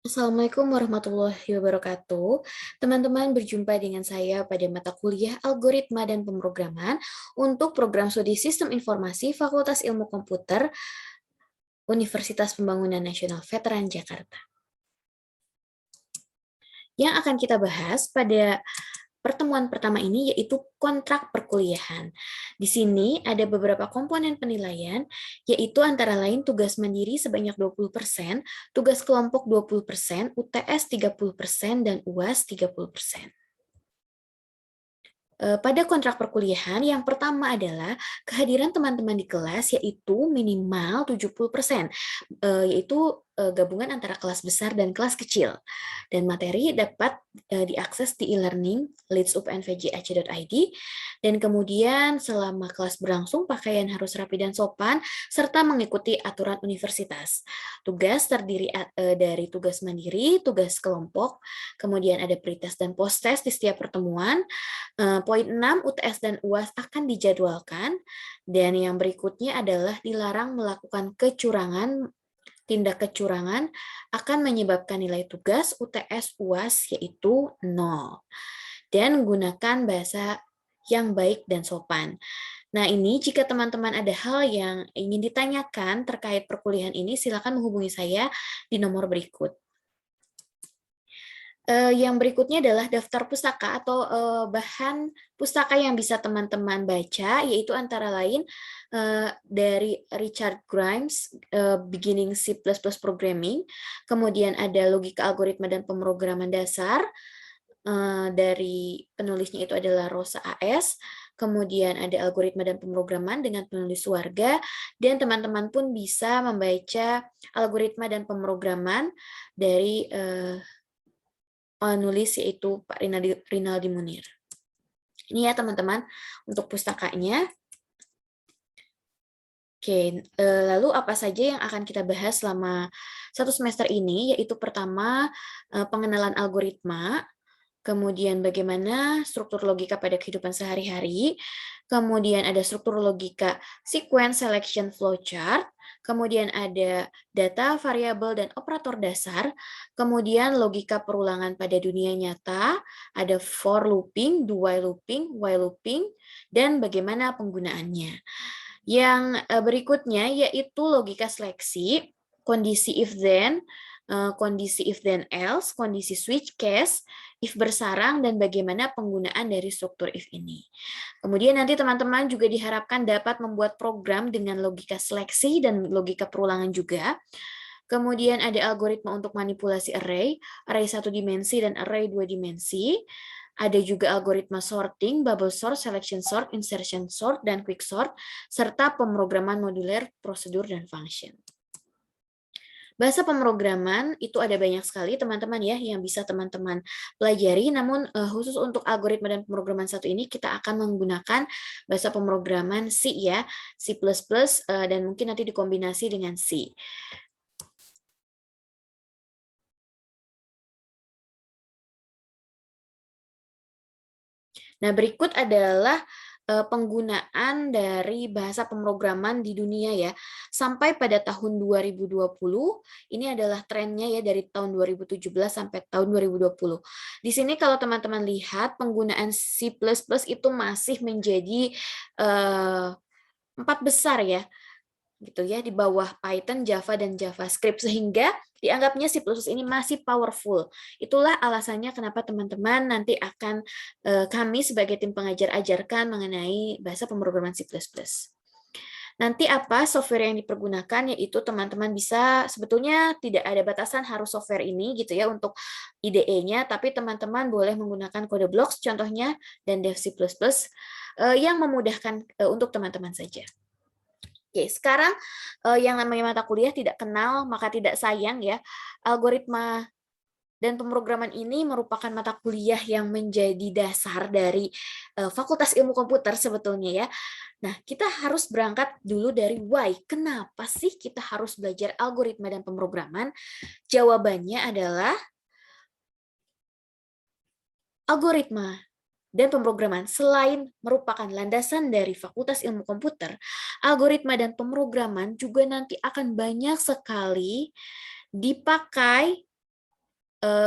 Assalamualaikum warahmatullahi wabarakatuh. Teman-teman berjumpa dengan saya pada mata kuliah Algoritma dan Pemrograman untuk program studi Sistem Informasi Fakultas Ilmu Komputer Universitas Pembangunan Nasional Veteran Jakarta. Yang akan kita bahas pada pertemuan pertama ini yaitu kontrak perkuliahan. Di sini ada beberapa komponen penilaian, yaitu antara lain tugas mandiri sebanyak 20%, tugas kelompok 20%, UTS 30%, dan UAS 30%. Pada kontrak perkuliahan, yang pertama adalah kehadiran teman-teman di kelas yaitu minimal 70%, yaitu gabungan antara kelas besar dan kelas kecil. Dan materi dapat diakses di e-learning leads.upnvj.ac.id, dan kemudian selama kelas berlangsung pakaian harus rapi dan sopan, serta mengikuti aturan universitas. Tugas terdiri dari tugas mandiri, tugas kelompok, kemudian ada pretest dan post-test di setiap pertemuan. Poin 6, UTS dan UAS akan dijadwalkan, dan yang berikutnya adalah dilarang melakukan kecurangan. Tindak kecurangan akan menyebabkan nilai tugas UTS UAS yaitu 0. Dan gunakan bahasa yang baik dan sopan. Nah, ini jika teman-teman ada hal yang ingin ditanyakan terkait perkuliahan ini, silakan menghubungi saya di nomor berikut. Yang berikutnya adalah daftar pustaka atau bahan pustaka yang bisa teman-teman baca, yaitu antara lain dari Richard Grimes, Beginning C++ Programming, kemudian ada logika algoritma dan pemrograman dasar, dari penulisnya itu adalah Rosa A.S., kemudian ada algoritma dan pemrograman dengan penulis Warga, dan teman-teman pun bisa membaca algoritma dan pemrograman dari nulis yaitu Pak Rinaldi Munir. Ini ya teman-teman untuk pustakanya. Oke, lalu apa saja yang akan kita bahas selama satu semester ini, yaitu pertama pengenalan algoritma, kemudian bagaimana struktur logika pada kehidupan sehari-hari, kemudian ada struktur logika sequence selection flowchart, kemudian ada data, variabel, dan operator dasar, kemudian logika perulangan pada dunia nyata, ada for looping, do while looping, dan bagaimana penggunaannya. Yang berikutnya yaitu logika seleksi, kondisi if then, kondisi if then else, kondisi switch case, if bersarang, dan bagaimana penggunaan dari struktur if ini. Kemudian nanti teman-teman juga diharapkan dapat membuat program dengan logika seleksi dan logika perulangan juga. Kemudian ada algoritma untuk manipulasi array satu dimensi dan array dua dimensi. Ada juga algoritma sorting, bubble sort, selection sort, insertion sort, dan quick sort, serta pemrograman modular, prosedur, dan function. Bahasa pemrograman itu ada banyak sekali teman-teman ya yang bisa teman-teman pelajari, namun khusus untuk algoritma dan pemrograman satu ini kita akan menggunakan bahasa pemrograman C ya, C++, dan mungkin nanti dikombinasi dengan C. Nah, berikut adalah penggunaan dari bahasa pemrograman di dunia ya. Sampai pada tahun 2020, ini adalah trennya ya dari tahun 2017 sampai tahun 2020. Di sini kalau teman-teman lihat penggunaan C++ itu masih menjadi 4 besar ya, gitu ya, di bawah Python, Java, dan JavaScript, sehingga dianggapnya C++ ini masih powerful. Itulah alasannya kenapa teman-teman nanti akan kami sebagai tim pengajar ajarkan mengenai bahasa pemrograman C++. Nanti apa software yang dipergunakan, yaitu teman-teman bisa, sebetulnya tidak ada batasan harus software ini gitu ya untuk IDE-nya, tapi teman-teman boleh menggunakan kode blocks contohnya dan Dev C++ yang memudahkan untuk teman-teman saja. Oke, sekarang yang namanya mata kuliah tidak kenal maka tidak sayang ya. Algoritma dan pemrograman ini merupakan mata kuliah yang menjadi dasar dari Fakultas Ilmu Komputer sebetulnya ya. Nah, kita harus berangkat dulu dari why. Kenapa sih kita harus belajar algoritma dan pemrograman? Jawabannya adalah algoritma dan pemrograman selain merupakan landasan dari Fakultas Ilmu Komputer, algoritma dan pemrograman juga nanti akan banyak sekali dipakai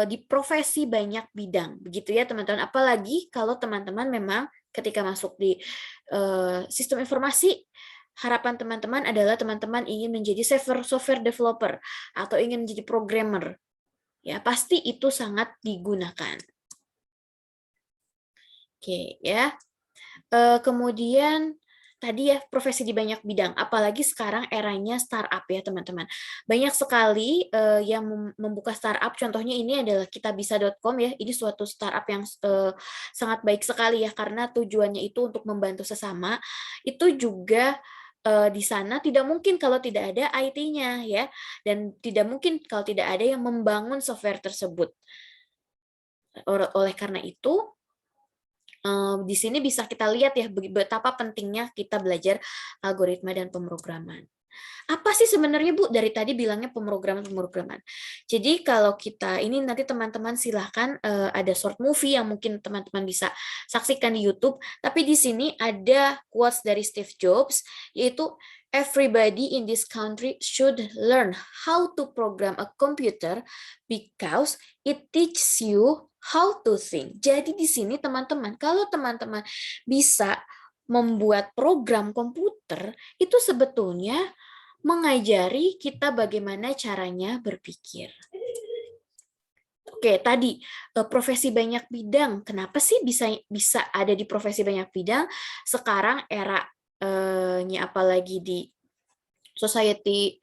di profesi banyak bidang, begitu ya teman-teman. Apalagi kalau teman-teman memang ketika masuk di sistem informasi, harapan teman-teman adalah teman-teman ingin menjadi software developer atau ingin menjadi programmer. Ya, pasti itu sangat digunakan. Oke, ya. Kemudian tadi ya profesi di banyak bidang, apalagi sekarang eranya startup ya teman-teman. Banyak sekali yang membuka startup, contohnya ini adalah kitabisa.com ya, ini suatu startup yang sangat baik sekali ya, karena tujuannya itu untuk membantu sesama. Itu juga di sana tidak mungkin kalau tidak ada IT-nya ya, dan tidak mungkin kalau tidak ada yang membangun software tersebut. Oleh karena itu, di sini bisa kita lihat ya betapa pentingnya kita belajar algoritma dan pemrograman. Apa sih sebenarnya Bu dari tadi bilangnya pemrograman? Jadi kalau kita ini nanti teman-teman silahkan ada short movie yang mungkin teman-teman bisa saksikan di YouTube. Tapi di sini ada quotes dari Steve Jobs, yaitu everybody in this country should learn how to program a computer because it teaches you how to think. Jadi di sini teman-teman, kalau teman-teman bisa membuat program komputer, itu sebetulnya mengajari kita bagaimana caranya berpikir. Oke, tadi profesi banyak bidang. Kenapa sih bisa ada di profesi banyak bidang? Sekarang era-nya apalagi di society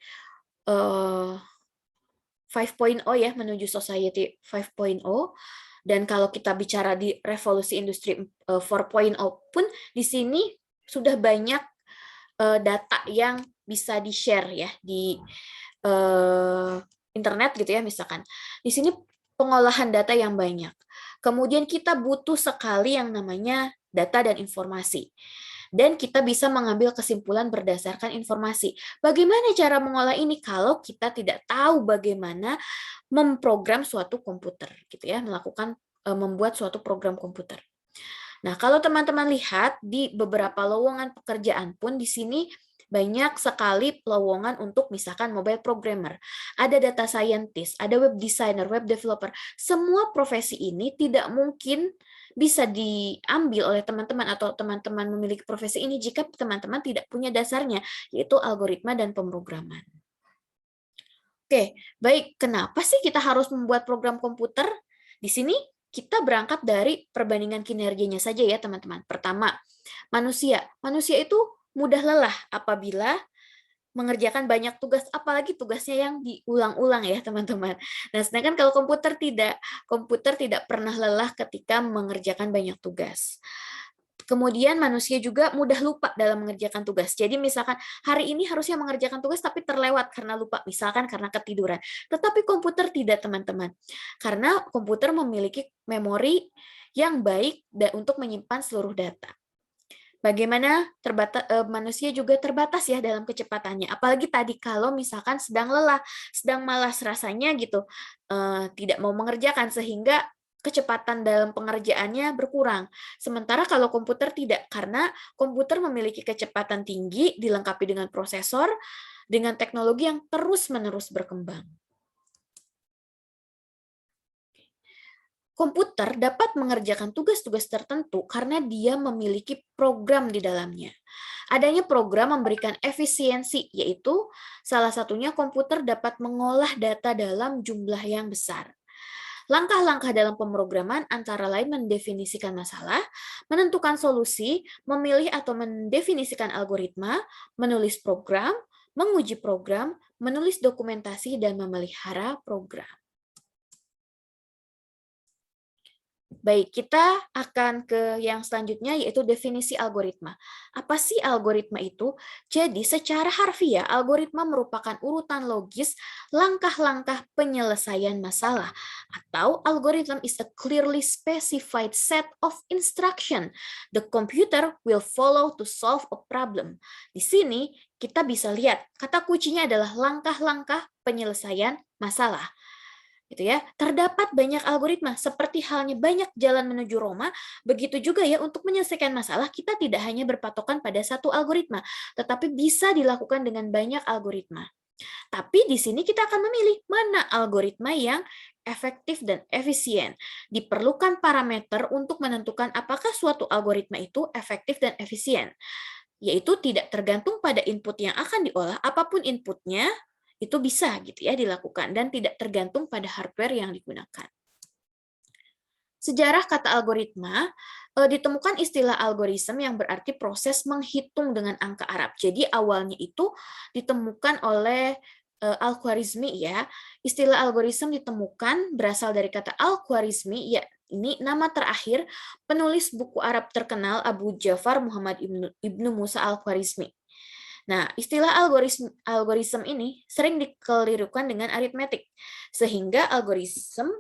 5.0 ya, menuju society 5.0. Dan kalau kita bicara di revolusi industri 4.0 pun di sini sudah banyak data yang bisa di-share ya di internet gitu ya misalkan. Di sini pengolahan data yang banyak. Kemudian kita butuh sekali yang namanya data dan informasi. Dan kita bisa mengambil kesimpulan berdasarkan informasi. Bagaimana cara mengolah ini kalau kita tidak tahu bagaimana memprogram suatu komputer gitu ya, membuat suatu program komputer. Nah, kalau teman-teman lihat di beberapa lowongan pekerjaan pun di sini banyak sekali lowongan untuk misalkan mobile programmer, ada data scientist, ada web designer, web developer. Semua profesi ini tidak mungkin bisa diambil oleh teman-teman atau teman-teman memiliki profesi ini jika teman-teman tidak punya dasarnya, yaitu algoritma dan pemrograman. Oke, baik. Kenapa sih kita harus membuat program komputer? Di sini kita berangkat dari perbandingan kinerjanya saja ya, teman-teman. Pertama, manusia. Manusia itu mudah lelah apabila mengerjakan banyak tugas, apalagi tugasnya yang diulang-ulang ya, teman-teman. Nah, sedangkan kalau komputer tidak pernah lelah ketika mengerjakan banyak tugas. Kemudian manusia juga mudah lupa dalam mengerjakan tugas. Jadi misalkan hari ini harusnya mengerjakan tugas tapi terlewat karena lupa, misalkan karena ketiduran. Tetapi komputer tidak, teman-teman. Karena komputer memiliki memori yang baik untuk menyimpan seluruh data. Bagaimana manusia juga terbatas ya dalam kecepatannya. Apalagi tadi kalau misalkan sedang lelah, sedang malas rasanya gitu, tidak mau mengerjakan sehingga kecepatan dalam pengerjaannya berkurang. Sementara kalau komputer tidak, karena komputer memiliki kecepatan tinggi dilengkapi dengan prosesor dengan teknologi yang terus-menerus berkembang. Komputer dapat mengerjakan tugas-tugas tertentu karena dia memiliki program di dalamnya. Adanya program memberikan efisiensi, yaitu salah satunya komputer dapat mengolah data dalam jumlah yang besar. Langkah-langkah dalam pemrograman antara lain mendefinisikan masalah, menentukan solusi, memilih atau mendefinisikan algoritma, menulis program, menguji program, menulis dokumentasi, dan memelihara program. Baik, kita akan ke yang selanjutnya yaitu definisi algoritma. Apa sih algoritma itu? Jadi secara harfiah, algoritma merupakan urutan logis langkah-langkah penyelesaian masalah atau algorithm is a clearly specified set of instruction the computer will follow to solve a problem. Di sini kita bisa lihat kata kuncinya adalah langkah-langkah penyelesaian masalah. Gitu ya. Terdapat banyak algoritma, seperti halnya banyak jalan menuju Roma, begitu juga ya untuk menyelesaikan masalah kita tidak hanya berpatokan pada satu algoritma, tetapi bisa dilakukan dengan banyak algoritma. Tapi di sini kita akan memilih mana algoritma yang efektif dan efisien. Diperlukan parameter untuk menentukan apakah suatu algoritma itu efektif dan efisien, yaitu tidak tergantung pada input yang akan diolah, apapun inputnya itu bisa gitu ya dilakukan dan tidak tergantung pada hardware yang digunakan. Sejarah kata algoritma, ditemukan istilah algoritma yang berarti proses menghitung dengan angka Arab. Jadi awalnya itu ditemukan oleh Al-Khwarizmi ya. Istilah algoritma ditemukan berasal dari kata Al-Khwarizmi, ya ini nama terakhir penulis buku Arab terkenal Abu Ja'far Muhammad Ibnu Musa Al-Khwarizmi. Nah, istilah algoritma ini sering dikelirukan dengan aritmetik, sehingga algoritma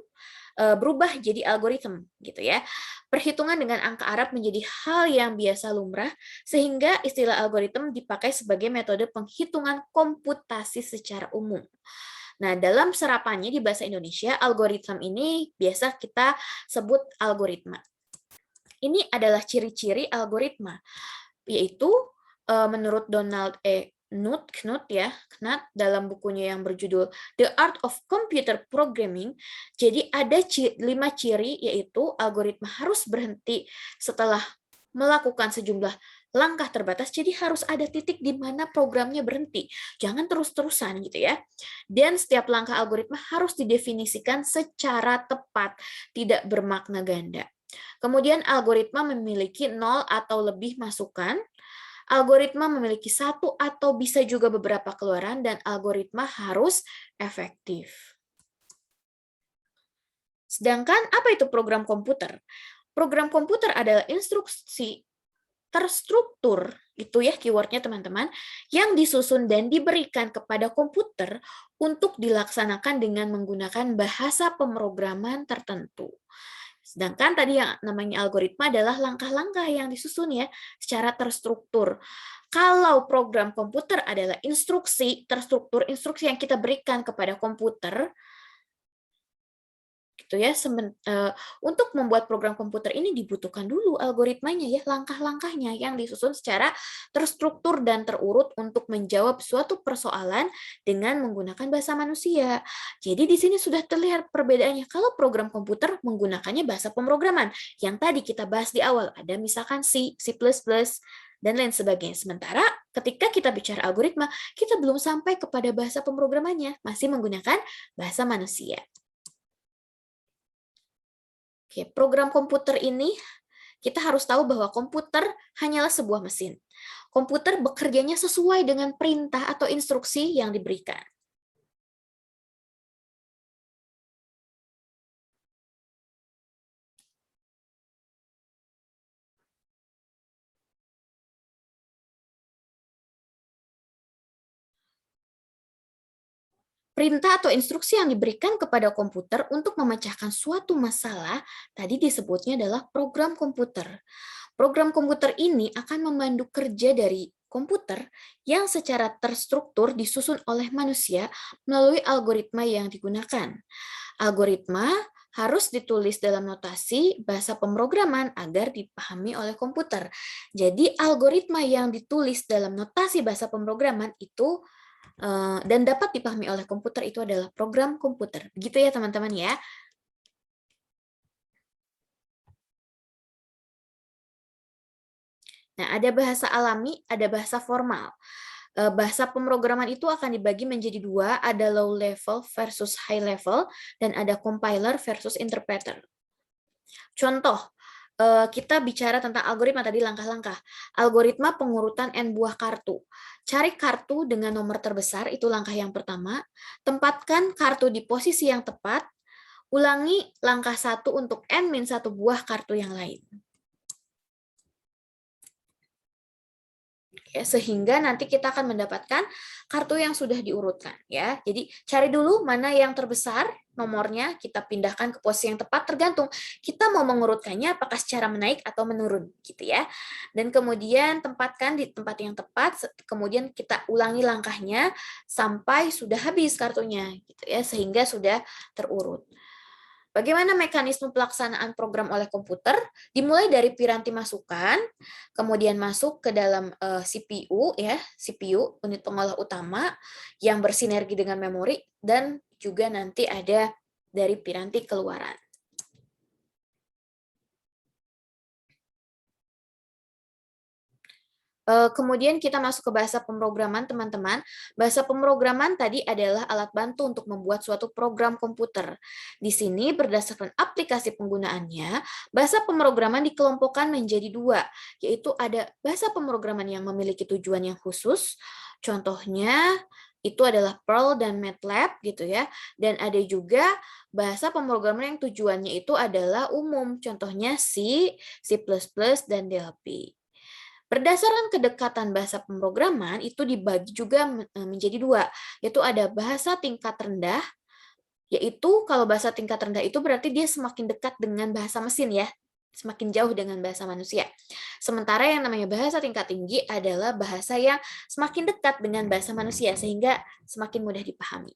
berubah jadi algoritma gitu ya. Perhitungan dengan angka Arab menjadi hal yang biasa lumrah sehingga istilah algoritma dipakai sebagai metode penghitungan komputasi secara umum. Nah, dalam serapannya di bahasa Indonesia, algoritma ini biasa kita sebut algoritma. Ini adalah ciri-ciri algoritma, yaitu menurut Donald Knuth dalam bukunya yang berjudul The Art of Computer Programming. Jadi ada 5 ciri, yaitu algoritma harus berhenti setelah melakukan sejumlah langkah terbatas, jadi harus ada titik di mana programnya berhenti. Jangan terus-terusan gitu ya. Dan setiap langkah algoritma harus didefinisikan secara tepat, tidak bermakna ganda. Kemudian algoritma memiliki 0 atau lebih masukan, algoritma memiliki satu atau bisa juga beberapa keluaran, dan algoritma harus efektif. Sedangkan apa itu program komputer? Program komputer adalah instruksi terstruktur, itu ya keywordnya teman-teman, yang disusun dan diberikan kepada komputer untuk dilaksanakan dengan menggunakan bahasa pemrograman tertentu. Sedangkan tadi yang namanya algoritma adalah langkah-langkah yang disusun ya secara terstruktur. Kalau program komputer adalah instruksi terstruktur, instruksi yang kita berikan kepada komputer, gitu ya. Untuk membuat program komputer ini dibutuhkan dulu algoritmanya ya, langkah-langkahnya yang disusun secara terstruktur dan terurut untuk menjawab suatu persoalan dengan menggunakan bahasa manusia. Jadi di sini sudah terlihat perbedaannya. Kalau program komputer menggunakannya bahasa pemrograman yang tadi kita bahas di awal, ada misalkan C, C++, dan lain sebagainya. Sementara ketika kita bicara algoritma, kita belum sampai kepada bahasa pemrogramannya, masih menggunakan bahasa manusia. Oke, program komputer ini kita harus tahu bahwa komputer hanyalah sebuah mesin. Komputer bekerjanya sesuai dengan perintah atau instruksi yang diberikan. Perintah atau instruksi yang diberikan kepada komputer untuk memecahkan suatu masalah tadi disebutnya adalah program komputer. Program komputer ini akan memandu kerja dari komputer yang secara terstruktur disusun oleh manusia melalui algoritma yang digunakan. Algoritma harus ditulis dalam notasi bahasa pemrograman agar dipahami oleh komputer. Jadi algoritma yang ditulis dalam notasi bahasa pemrograman itu dan dapat dipahami oleh komputer itu adalah program komputer. Begitu ya teman-teman ya. Nah, ada bahasa alami, ada bahasa formal. Bahasa pemrograman itu akan dibagi menjadi dua, ada low level versus high level, dan ada compiler versus interpreter. Contoh, kita bicara tentang algoritma tadi, langkah-langkah. Algoritma pengurutan N buah kartu. Cari kartu dengan nomor terbesar, itu langkah yang pertama. Tempatkan kartu di posisi yang tepat. Ulangi langkah 1 untuk N-1 buah kartu yang lain. Ya, sehingga nanti kita akan mendapatkan kartu yang sudah diurutkan ya. Jadi cari dulu mana yang terbesar nomornya, kita pindahkan ke posisi yang tepat, tergantung kita mau mengurutkannya apakah secara menaik atau menurun gitu ya. Dan kemudian tempatkan di tempat yang tepat, kemudian kita ulangi langkahnya sampai sudah habis kartunya gitu ya, sehingga sudah terurut. Bagaimana mekanisme pelaksanaan program oleh komputer? Dimulai dari piranti masukan, kemudian masuk ke dalam CPU ya, CPU unit pengolah utama yang bersinergi dengan memori, dan juga nanti ada dari piranti keluaran. Kemudian kita masuk ke bahasa pemrograman, teman-teman. Bahasa pemrograman tadi adalah alat bantu untuk membuat suatu program komputer. Di sini berdasarkan aplikasi penggunaannya, bahasa pemrograman dikelompokkan menjadi dua, yaitu ada bahasa pemrograman yang memiliki tujuan yang khusus, contohnya itu adalah Perl dan MATLAB gitu ya, dan ada juga bahasa pemrograman yang tujuannya itu adalah umum, contohnya C, C++, dan DLP. Berdasarkan kedekatan bahasa pemrograman, itu dibagi juga menjadi dua, yaitu ada bahasa tingkat rendah, yaitu kalau bahasa tingkat rendah itu berarti dia semakin dekat dengan bahasa mesin ya, semakin jauh dengan bahasa manusia. Sementara yang namanya bahasa tingkat tinggi adalah bahasa yang semakin dekat dengan bahasa manusia, sehingga semakin mudah dipahami.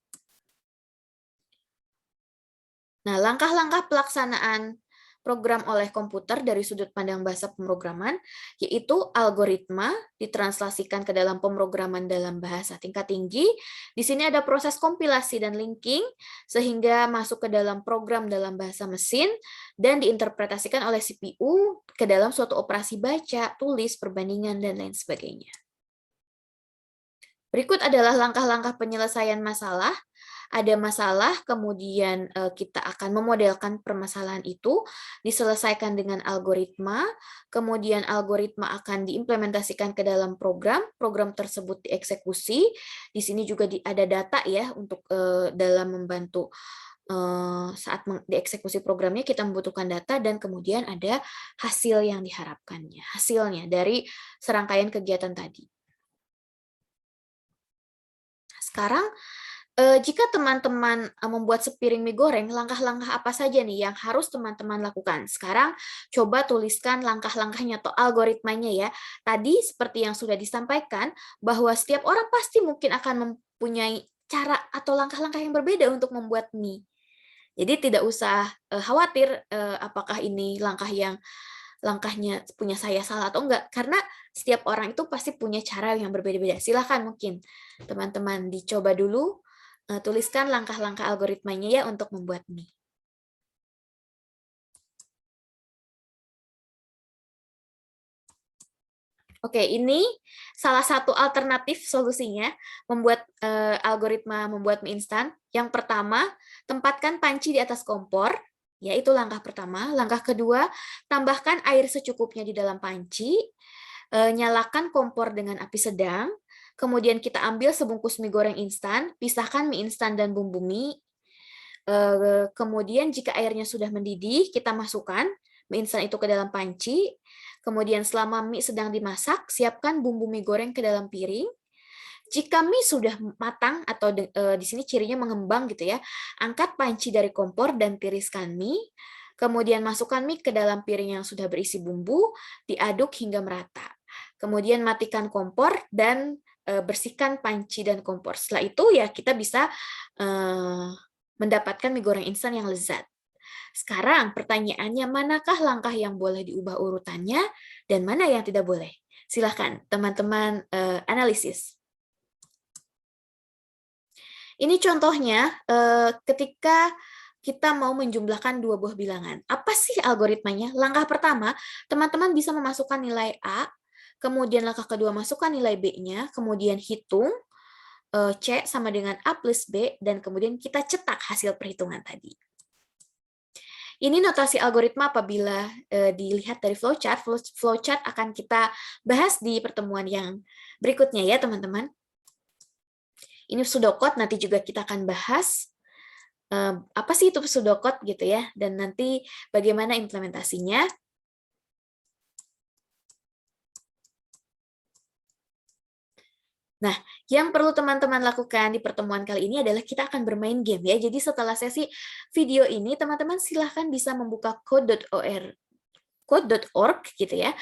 Nah, langkah-langkah pelaksanaan program oleh komputer dari sudut pandang bahasa pemrograman, yaitu algoritma ditranslasikan ke dalam pemrograman dalam bahasa tingkat tinggi. Di sini ada proses kompilasi dan linking, sehingga masuk ke dalam program dalam bahasa mesin, dan diinterpretasikan oleh CPU ke dalam suatu operasi baca, tulis, perbandingan, dan lain sebagainya. Berikut adalah langkah-langkah penyelesaian masalah. Ada masalah, kemudian kita akan memodelkan permasalahan itu, diselesaikan dengan algoritma, kemudian algoritma akan diimplementasikan ke dalam program, program tersebut dieksekusi. Di sini juga ada data ya untuk dalam membantu saat dieksekusi programnya kita membutuhkan data, dan kemudian ada hasil yang diharapkannya, hasilnya dari serangkaian kegiatan tadi. Sekarang, jika teman-teman membuat sepiring mie goreng, langkah-langkah apa saja nih yang harus teman-teman lakukan? Sekarang coba tuliskan langkah-langkahnya atau algoritmanya ya. Tadi seperti yang sudah disampaikan, bahwa setiap orang pasti mungkin akan mempunyai cara atau langkah-langkah yang berbeda untuk membuat mie. Jadi tidak usah khawatir apakah ini langkahnya punya saya salah atau enggak, karena setiap orang itu pasti punya cara yang berbeda-beda. Silahkan mungkin teman-teman dicoba dulu, tuliskan langkah-langkah algoritmanya ya untuk membuat mie. Oke, ini salah satu alternatif solusinya membuat algoritma membuat mie instan. Yang pertama, tempatkan panci di atas kompor. Ya, itu langkah pertama. Langkah kedua, tambahkan air secukupnya di dalam panci. Nyalakan kompor dengan api sedang. Kemudian kita ambil sebungkus mie goreng instan, pisahkan mie instan dan bumbu mie. Kemudian jika airnya sudah mendidih, kita masukkan mie instan itu ke dalam panci. Kemudian selama mie sedang dimasak, siapkan bumbu mie goreng ke dalam piring. Jika mie sudah matang atau di sini cirinya mengembang gitu ya, angkat panci dari kompor dan tiriskan mie. Kemudian masukkan mie ke dalam piring yang sudah berisi bumbu, diaduk hingga merata. Kemudian matikan kompor dan bersihkan panci dan kompor. Setelah itu ya kita bisa mendapatkan mie goreng instan yang lezat. Sekarang pertanyaannya, manakah langkah yang boleh diubah urutannya dan mana yang tidak boleh? Silahkan teman-teman analisis. Ini contohnya ketika kita mau menjumlahkan dua buah bilangan. Apa sih algoritmanya? Langkah pertama, teman-teman bisa memasukkan nilai A, kemudian langkah kedua masukkan nilai B-nya, kemudian hitung C sama dengan A plus B, dan kemudian kita cetak hasil perhitungan tadi. Ini notasi algoritma apabila dilihat dari flowchart. Flowchart akan kita bahas di pertemuan yang berikutnya ya teman-teman. Ini pseudocode, nanti juga kita akan bahas apa sih itu pseudocode gitu ya, dan nanti bagaimana implementasinya. Nah, yang perlu teman-teman lakukan di pertemuan kali ini adalah kita akan bermain game ya. Jadi setelah sesi video ini, teman-teman silahkan bisa membuka code.org code.org gitu ya,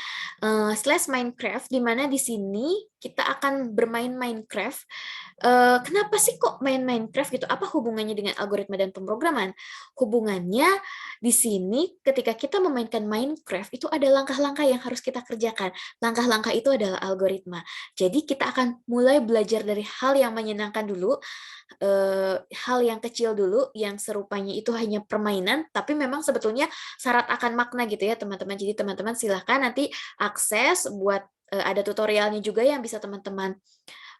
/Minecraft, di mana di sini kita akan bermain Minecraft. Kenapa sih kok main Minecraft gitu? Apa hubungannya dengan algoritma dan pemrograman? Hubungannya di sini ketika kita memainkan Minecraft itu ada langkah-langkah yang harus kita kerjakan. Langkah-langkah itu adalah algoritma. Jadi kita akan mulai belajar dari hal yang menyenangkan dulu, hal yang kecil dulu, yang serupanya itu hanya permainan, tapi memang sebetulnya syarat akan makna gitu ya teman-teman. Jadi teman-teman silahkan nanti akses buat ada tutorialnya juga yang bisa teman-teman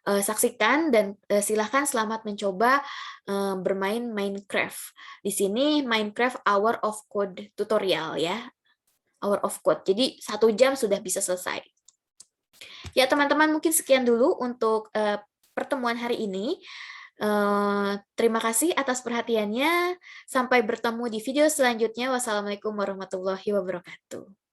saksikan, dan silahkan selamat mencoba bermain Minecraft. Di sini Minecraft Hour of Code tutorial ya, Hour of Code. Jadi 1 jam sudah bisa selesai. Ya teman-teman, mungkin sekian dulu untuk pertemuan hari ini. Terima kasih atas perhatiannya. Sampai bertemu di video selanjutnya. Wassalamualaikum warahmatullahi wabarakatuh.